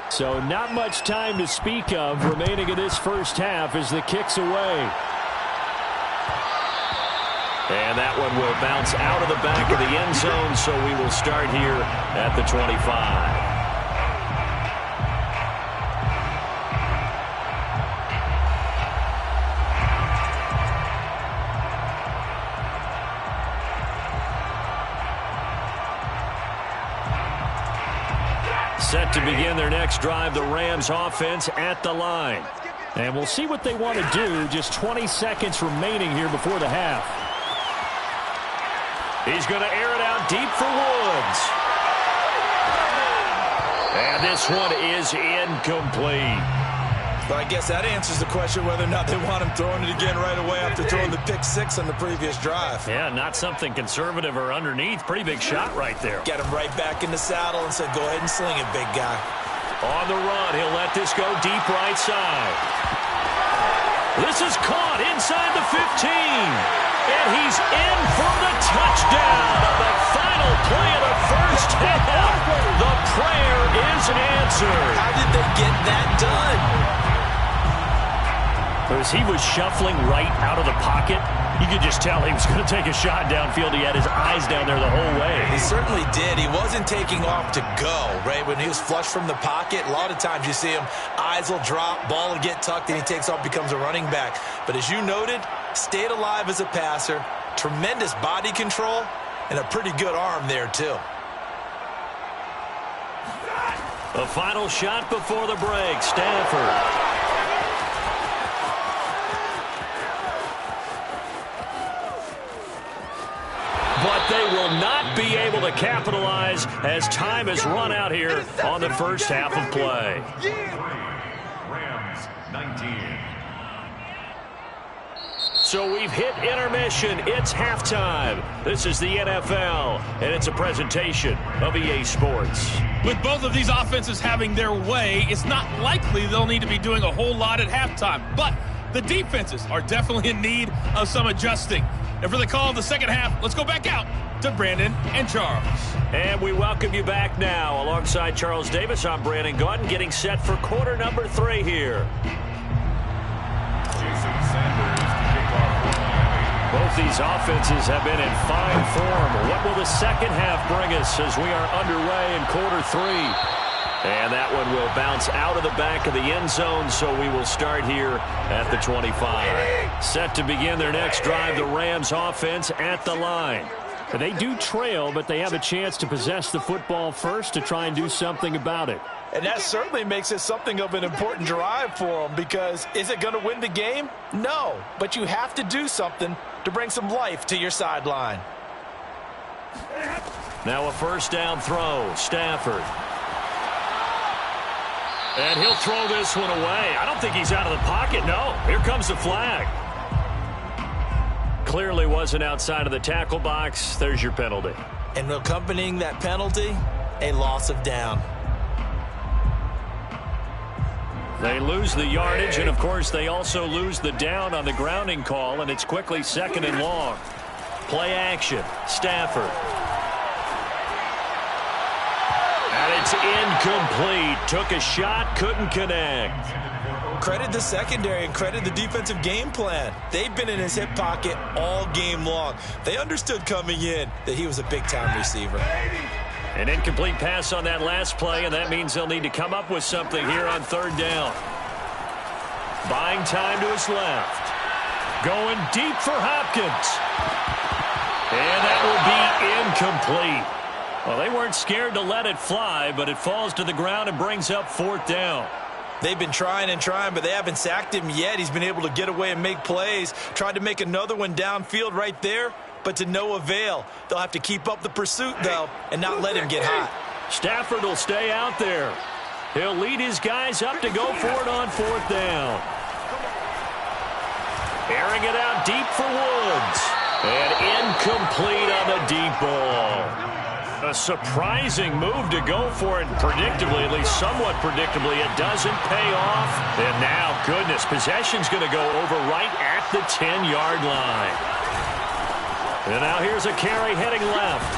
So not much time to speak of remaining in this first half as the kick's away. And that one will bounce out of the back of the end zone, so we will start here at the 25. Set to begin their next drive, the Rams offense at the line. And we'll see what they want to do. Just 20 seconds remaining here before the half. He's going to air it out deep for Woods. And this one is incomplete. But I guess that answers the question whether or not they want him throwing it again right away after throwing the pick six on the previous drive. Yeah, not something conservative or underneath. Pretty big shot right there. Get him right back in the saddle and said, go ahead and sling it, big guy. On the run, he'll let this go deep right side. This is caught inside the 15. And he's in for the touchdown on the final play of the first half. The prayer is answered. How did they get that done? As he was shuffling right out of the pocket, you could just tell he was going to take a shot downfield. He had his eyes down there the whole way. He certainly did. He wasn't taking off to go, right? When he was flush from the pocket, a lot of times you see him, eyes will drop, ball will get tucked, and he takes off, becomes a running back. But as you noted, stayed alive as a passer, tremendous body control, and a pretty good arm there, too. The final shot before the break, Stafford. But they will not be able to capitalize as time has run out here on the first half of play. Rams 19. So we've hit intermission. It's halftime. This is the NFL, and it's a presentation of EA Sports. With both of these offenses having their way, it's not likely they'll need to be doing a whole lot at halftime. But the defenses are definitely in need of some adjusting. And for the call of the second half, let's go back out to Brandon and Charles. And we welcome you back now. Alongside Charles Davis, I'm Brandon Gaudin, getting set for quarter number 3 here. Jason Sanders to kick off for Miami. Both these offenses have been in fine form. What will the second half bring us as we are underway in quarter 3? And that one will bounce out of the back of the end zone, so we will start here at the 25. Set to begin their next drive, the Rams offense at the line. They do trail, but they have a chance to possess the football first to try and do something about it. And that certainly makes it something of an important drive for them, because is it going to win the game? No, but you have to do something to bring some life to your sideline. Now a first down throw, Stafford. And he'll throw this one away. I don't think he's out of the pocket. No, here comes the flag. Clearly wasn't outside of the tackle box. There's your penalty. And accompanying that penalty, a loss of down. They lose the yardage, and of course they also lose the down on the grounding call, and it's quickly 2nd and long. Play action, Stafford. And it's incomplete. Took a shot, couldn't connect. Credit the secondary and credit the defensive game plan. They've been in his hip pocket all game long. They understood coming in that he was a big-time receiver. An incomplete pass on that last play, and that means they'll need to come up with something here on 3rd down. Buying time to his left. Going deep for Hopkins. And that will be incomplete. Well, they weren't scared to let it fly, but it falls to the ground and brings up 4th down. They've been trying and trying, but they haven't sacked him yet. He's been able to get away and make plays. Tried to make another one downfield right there, but to no avail. They'll have to keep up the pursuit, though, and not let him get hot. Stafford will stay out there. He'll lead his guys up to go for it on 4th down. Airing it out deep for Woods. And incomplete on the deep ball. A surprising move to go for it, predictably, at least somewhat predictably. It doesn't pay off. And now, goodness, possession's going to go over right at the 10-yard line. And now here's a carry heading left.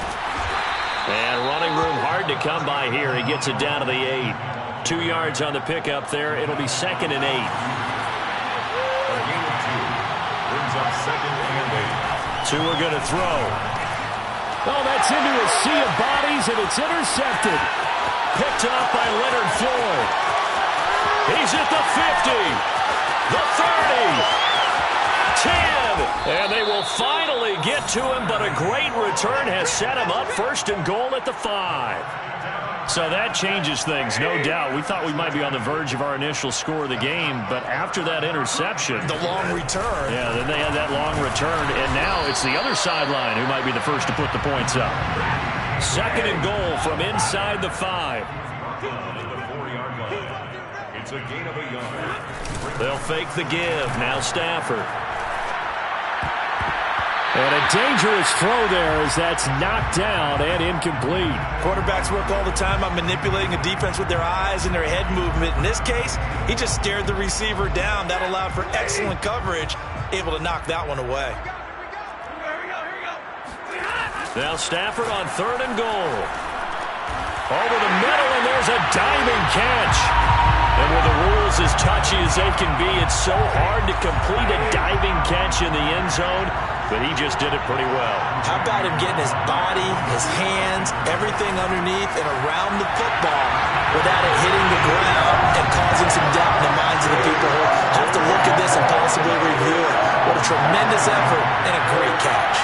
And running room hard to come by here. He gets it down to the 8. 2 yards on the pickup there. It'll be 2nd and 8. A gain of 2 brings up 2nd and 8. Tua going to throw. Oh, that's into a sea of bodies, and it's intercepted. Picked up by Leonard Floyd. He's at the 50, the 30, 10, and they will finally get to him, but a great return has set him up 1st and goal at the 5. So that changes things, no doubt. We thought we might be on the verge of our initial score of the game, but after that interception, The long return. yeah, then they had that long return, and now it's the other sideline who might be the first to put the points up. 2nd and goal from inside the 5. At the 4-yard line. It's a gain of a yard. They'll fake the give. Now Stafford. And a dangerous throw there as that's knocked down and incomplete. Quarterbacks work all the time on manipulating a defense with their eyes and their head movement. In this case, he just stared the receiver down. That allowed for excellent coverage, able to knock that one away. Now Stafford on 3rd and goal. Over the middle, and there's a diving catch. And with the rules as touchy as they can be, it's so hard to complete a diving catch in the end zone, but he just did it pretty well. How about him getting his body, his hands, everything underneath and around the football without it hitting the ground and causing some doubt in the minds of the people who have to look at this and possibly review it. What a tremendous effort and a great catch.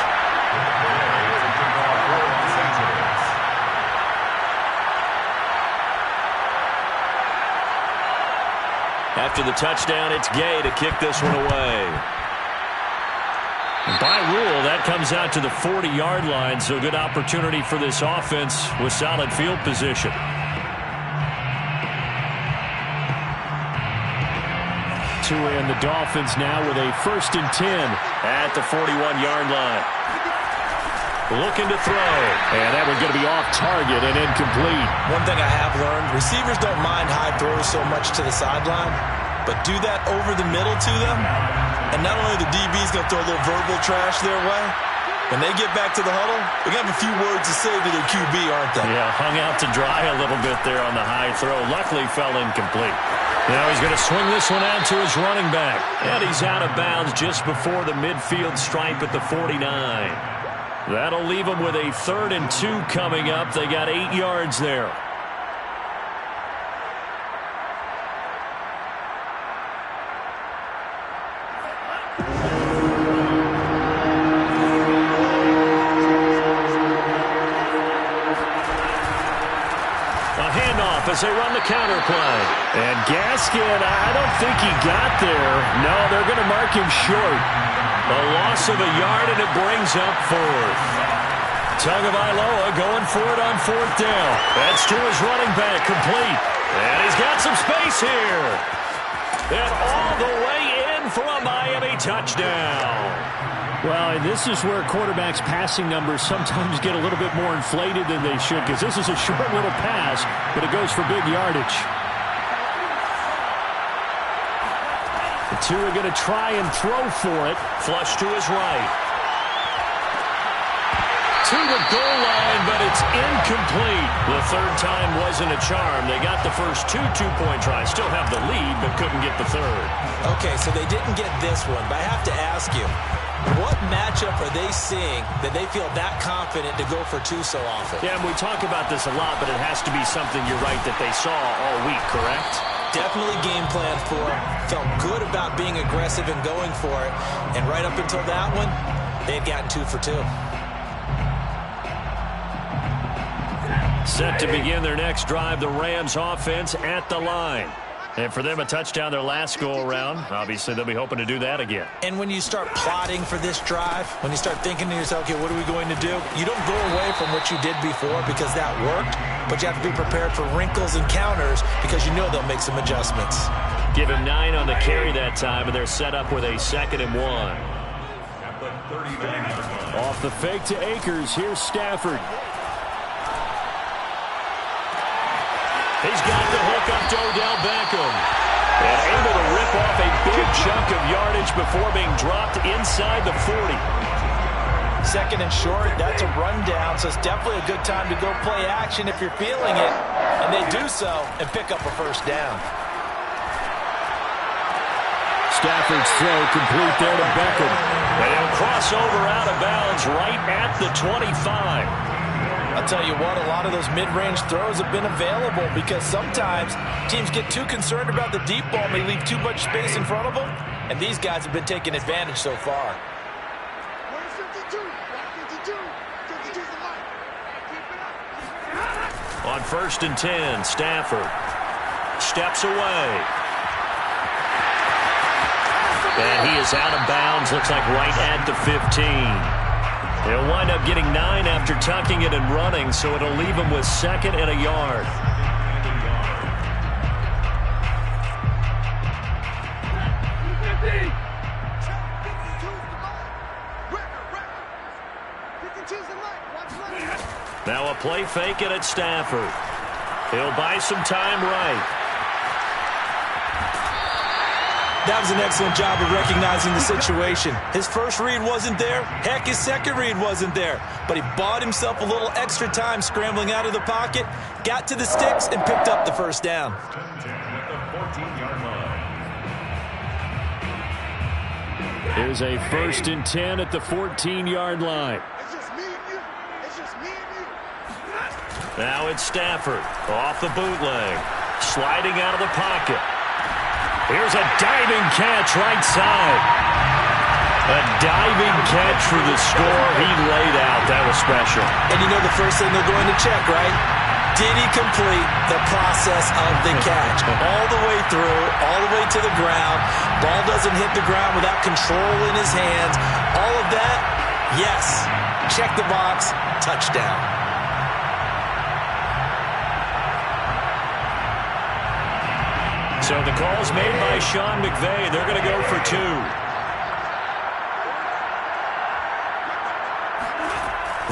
After the touchdown, it's Gay to kick this one away. By rule, that comes out to the 40-yard line, so good opportunity for this offense with solid field position. Tua and the Dolphins now with a 1st and 10 at the 41-yard line. Looking to throw. And that one's going to be off target and incomplete. One thing I have learned, receivers don't mind high throws so much to the sideline, but do that over the middle to them, and not only the DB's going to throw a little verbal trash their way, when they get back to the huddle, they're going to have a few words to say to their QB, aren't they? Yeah, hung out to dry a little bit there on the high throw. Luckily fell incomplete. Now he's going to swing this one out to his running back. And he's out of bounds just before the midfield stripe at the 49. That'll leave them with a 3rd and 2 coming up. They got 8 yards there. A handoff as they run the counter play. And Gaskin, I don't think he got there. No, they're going to mark him short. A loss of a yard, and it brings up 4th. Tagovailoa going for it on 4th down. That's to his running back, complete. And he's got some space here. And all the way in for a Miami touchdown. Well, and this is where quarterbacks' passing numbers sometimes get a little bit more inflated than they should, because this is a short little pass, but it goes for big yardage. The two are going to try and throw for it. Flush to his right. To the goal line, but it's incomplete. The 3rd time wasn't a charm. They got the first 2 two-point tries. Still have the lead, but couldn't get the 3rd. Okay, so they didn't get this one, but I have to ask you, what matchup are they seeing that they feel that confident to go for 2 so often? Yeah, and we talk about this a lot, but it has to be something, you're right, that they saw all week, correct? Definitely game plan for it. Felt good about being aggressive and going for it. And right up until that one, they had gotten 2 for 2. Set to begin their next drive, the Rams offense at the line. And for them, a touchdown their last go-around. Obviously, they'll be hoping to do that again. And when you start plotting for this drive, when you start thinking to yourself, okay, what are we going to do? You don't go away from what you did before because that worked, but you have to be prepared for wrinkles and counters because you know they'll make some adjustments. Give him 9 on the carry that time, and they're set up with a 2nd and 1. At the 39-yard line. Off the fake to Akers, here's Stafford. He's got the hook up to Odell Beckham. And able to rip off a big chunk of yardage before being dropped inside the 40. second and short. That's a rundown, so it's definitely a good time to go play action if you're feeling it. And they do so and pick up a first down. Stafford's throw complete there to Beckham. And he'll cross over out of bounds right at the 25. I'll tell you what, a lot of those mid-range throws have been available because sometimes teams get too concerned about the deep ball and they leave too much space in front of them, and these guys have been taking advantage so far. On 1st and 10, Stafford steps away. And he is out of bounds, looks like right at the 15. He'll wind up getting 9 after tucking it and running, so it'll leave him with 2nd and a yard. Now a play fake it at Stafford. He'll buy some time right. That was an excellent job of recognizing the situation. His first read wasn't there. Heck, his second read wasn't there. But he bought himself a little extra time scrambling out of the pocket, got to the sticks, and picked up the first down. Here's a 1st and 10 at the 14-yard line. Now it's Stafford off the bootleg, sliding out of the pocket. Here's a diving catch right side. A diving catch for the score. He laid out. That was special. And you know the first thing they're going to check, right? Did he complete the process of the catch? All the way through, all the way to the ground. Ball doesn't hit the ground without control in his hands. All of that, yes. Check the box, touchdown. So the call's made by Sean McVay. They're going to go for 2.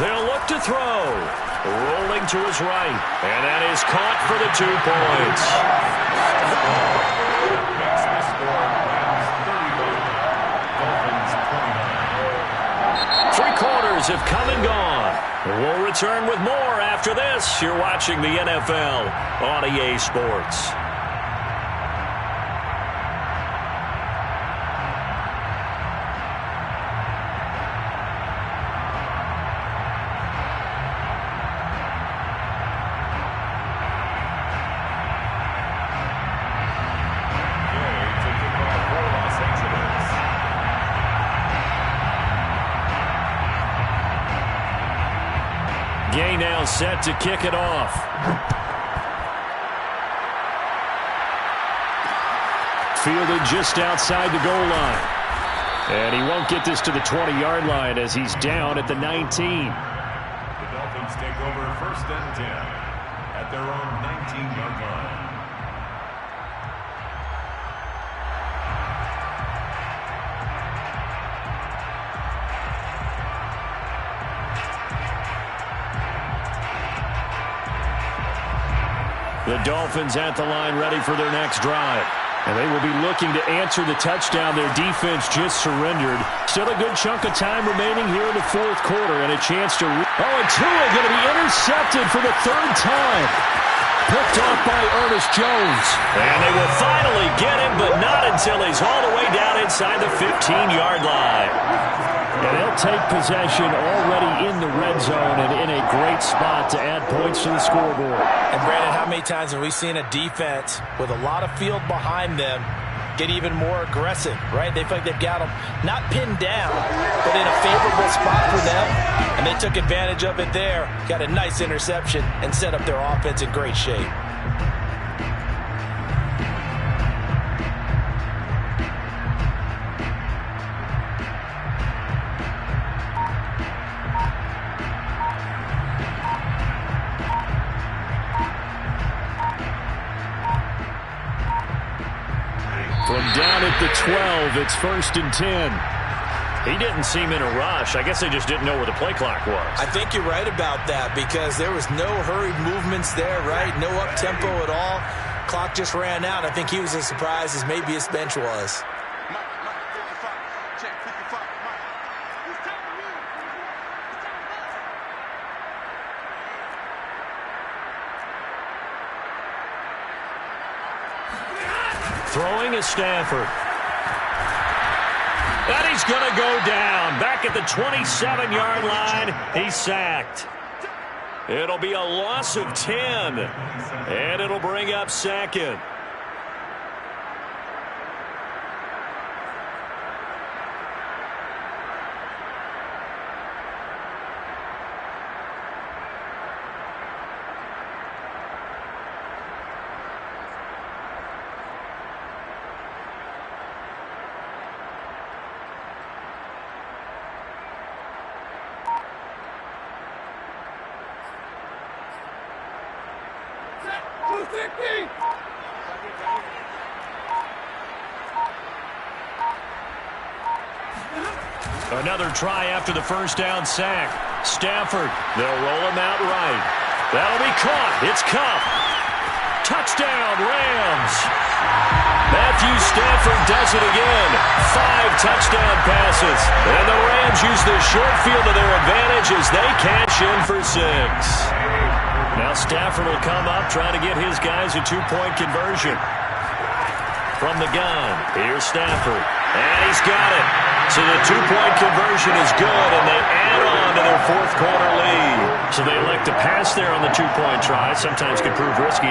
They'll look to throw. Rolling to his right. And that is caught for the 2 points. 3 quarters have come and gone. We'll return with more after this. You're watching the NFL on EA Sports. Gay now set to kick it off. Fielded just outside the goal line. And he won't get this to the 20-yard line as he's down at the 19. The Dolphins take over 1st and 10 at their own 19-yard line. The Dolphins at the line ready for their next drive. And they will be looking to answer the touchdown their defense just surrendered. Still a good chunk of time remaining here in the 4th quarter and a chance to... and Tua going to be intercepted for the 3rd time. Picked off by Ernest Jones. And they will finally get him, but not until he's all the way down inside the 15-yard line. And they'll take possession already in the red zone and in a great spot to add points to the scoreboard. And Brandon, how many times have we seen a defense with a lot of field behind them get even more aggressive, right? They feel like they've got them not pinned down, but in a favorable spot for them. And they took advantage of it there, got a nice interception, and set up their offense in great shape. From down at the 12, it's 1st and 10. He didn't seem in a rush. I guess they just didn't know where the play clock was. I think you're right about that because there was no hurried movements there, right? No up-tempo at all. Clock just ran out. I think he was as surprised as maybe his bench was. Throwing is Stafford. And he's going to go down. Back at the 27-yard line, he's sacked. It'll be a loss of 10. And it'll bring up second. Another try after the first down sack. Stafford, they'll roll him out right. That'll be caught. It's Kupp. Touchdown, Rams. Matthew Stafford does it again. 5 touchdown passes. And the Rams use the short field to their advantage as they cash in for 6. Now Stafford will come up, trying to get his guys a 2-point conversion. From the gun, here's Stafford. And he's got it. So the 2-point conversion is good, and they add on to their 4th quarter lead. So they elect to pass there on the 2-point try. Sometimes can prove risky.